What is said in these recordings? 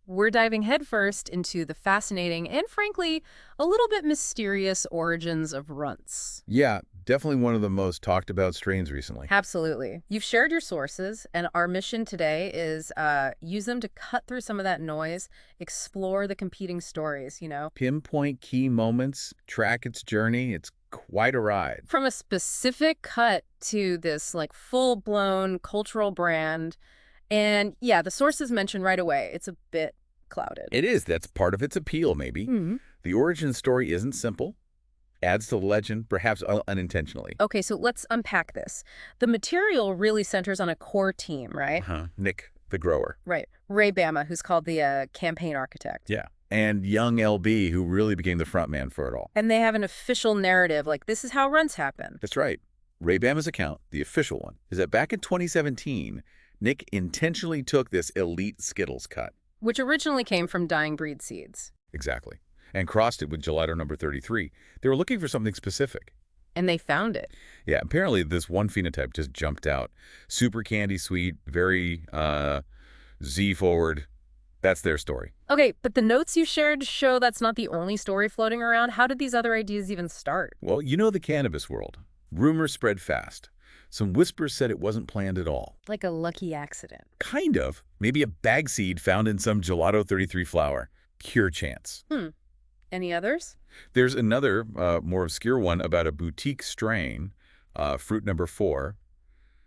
We're diving headfirst into the fascinating and, frankly, a little bit mysterious origins of Runtz. Yeah, definitely one of the most talked about strains recently. Absolutely. You've shared your sources, and our mission today is use them to cut through some of that noise, explore the competing stories. Pinpoint key moments, track its journey. It's quite a ride. From a specific cut to this, like, full-blown cultural brand. And, yeah, the sources mentioned right away, it's a bit clouded. It is. That's part of its appeal, maybe. The origin story isn't simple. Adds to the legend, perhaps unintentionally. Okay, so let's unpack this. The material really centers on a core team, right? Nick, the grower. Right. Ray Bama, who's called the campaign architect. Yeah. And young LB, who really became the front man for it all. And they have an official narrative, like, this is how runs happen. That's right. Ray Bama's account, the official one, is that back in 2017, Nick intentionally took this elite Skittles cut. Which originally came from dying breed seeds. Exactly. And crossed it with gelato number 33. They were looking for something specific. And they found it. Yeah, apparently this one phenotype just jumped out. Super candy sweet, very Z-forward. That's their story. Okay, but the notes you shared show that's not the only story floating around. How did these other ideas even start? Well, you know the cannabis world. Rumors spread fast. Some whispers said it wasn't planned at all. Like a lucky accident. Kind of. Maybe a bagseed found in some gelato 33 flower. Pure chance. Any others? There's another, more obscure one about a boutique strain, fruit number 4,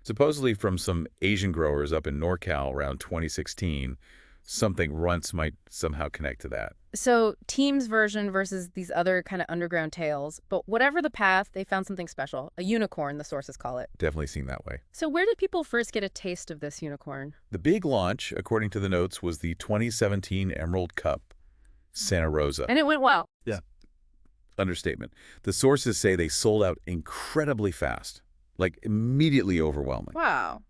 supposedly from some Asian growers up in NorCal around 2016. Something Runtz might somehow connect to that. So, team's version versus these other kind of underground tales. But whatever the path, they found something special. A unicorn, the sources call it. Definitely seen that way. So where did people first get a taste of this unicorn? The big launch, according to the notes, was the 2017 Emerald Cup, Santa Rosa. And it went well. Yeah. Understatement. The sources say they sold out incredibly fast, like immediately overwhelming. Wow.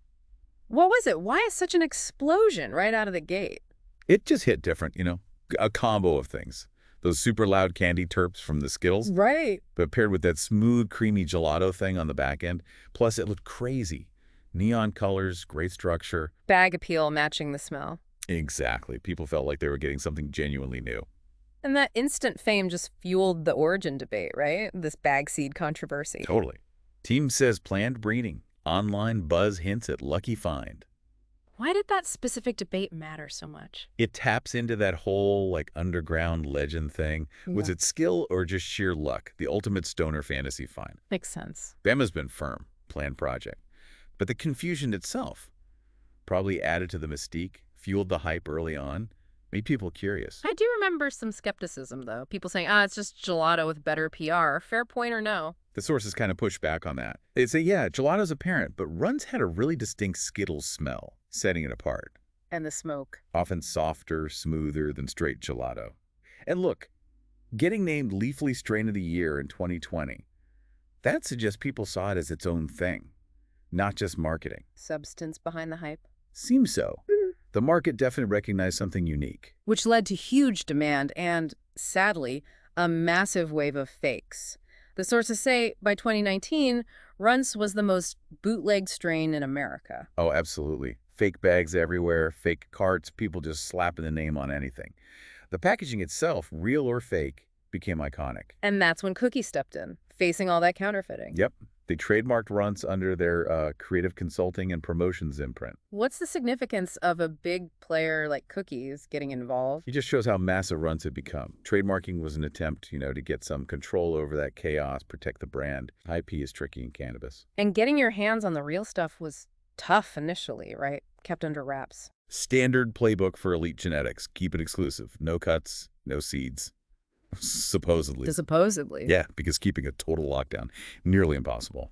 What was it? Why is such an explosion right out of the gate? It just hit different, a combo of things. Those super loud candy terps from the Skittles. Right. But paired with that smooth, creamy gelato thing on the back end. Plus, it looked crazy. Neon colors, great structure. Bag appeal matching the smell. Exactly. People felt like they were getting something genuinely new. And that instant fame just fueled the origin debate, right? This bagseed controversy. Totally. Team says planned breeding. Online buzz hints at lucky find. Why did that specific debate matter so much? It taps into that whole, underground legend thing. Yeah. Was it skill or just sheer luck? The ultimate stoner fantasy find. Makes sense. Bama's been firm. Planned project. But the confusion itself probably added to the mystique, fueled the hype early on, made people curious. I do remember some skepticism, though. People saying, it's just gelato with better PR. Fair point or no? The sources kind of push back on that. They say, yeah, gelato's apparent, but Runtz had a really distinct Skittles smell, setting it apart. And the smoke. Often softer, smoother than straight gelato. And look, getting named Leafly Strain of the Year in 2020, that suggests people saw it as its own thing, not just marketing. Substance behind the hype. Seems so. The market definitely recognized something unique. Which led to huge demand and, sadly, a massive wave of fakes. The sources say by 2019, Runtz was the most bootlegged strain in America. Oh, absolutely. Fake bags everywhere, fake carts, people just slapping the name on anything. The packaging itself, real or fake, became iconic. And that's when Cookie stepped in, facing all that counterfeiting. Yep. They trademarked Runtz under their creative consulting and promotions imprint. What's the significance of a big player like Cookies getting involved? It just shows how massive Runtz had become. Trademarking was an attempt, to get some control over that chaos, protect the brand. IP is tricky in cannabis. And getting your hands on the real stuff was tough initially, right? Kept under wraps. Standard playbook for elite genetics. Keep it exclusive. No cuts, no seeds. Supposedly. Supposedly. Yeah, because keeping a total lockdown, nearly impossible.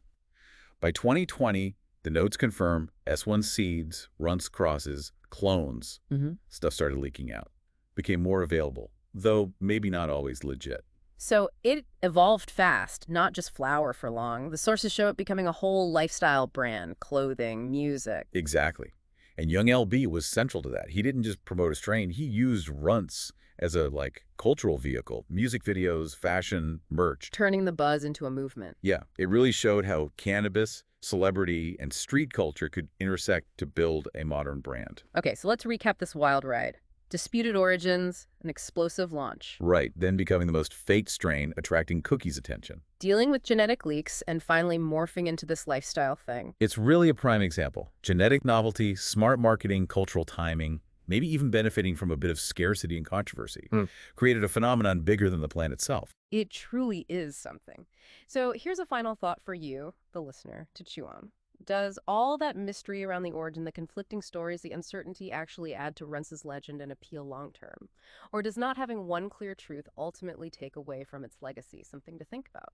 By 2020, the notes confirm S1 seeds, Runtz crosses, clones. Stuff started leaking out. Became more available, though maybe not always legit. So it evolved fast, not just flower for long. The sources show it becoming a whole lifestyle brand, clothing, music. Exactly. And young LB was central to that. He didn't just promote a strain. He used Runtz as a, cultural vehicle. Music videos, fashion, merch. Turning the buzz into a movement. Yeah, it really showed how cannabis, celebrity, and street culture could intersect to build a modern brand. Okay, so let's recap this wild ride. Disputed origins, an explosive launch. Right, then becoming the most faked strain, attracting cookies' attention. Dealing with genetic leaks and finally morphing into this lifestyle thing. It's really a prime example. Genetic novelty, smart marketing, cultural timing, maybe even benefiting from a bit of scarcity and controversy, created a phenomenon bigger than the plant itself. It truly is something. So here's a final thought for you, the listener, to chew on. Does all that mystery around the origin, the conflicting stories, the uncertainty actually add to Runtz's legend and appeal long term? Or does not having one clear truth ultimately take away from its legacy? Something to think about.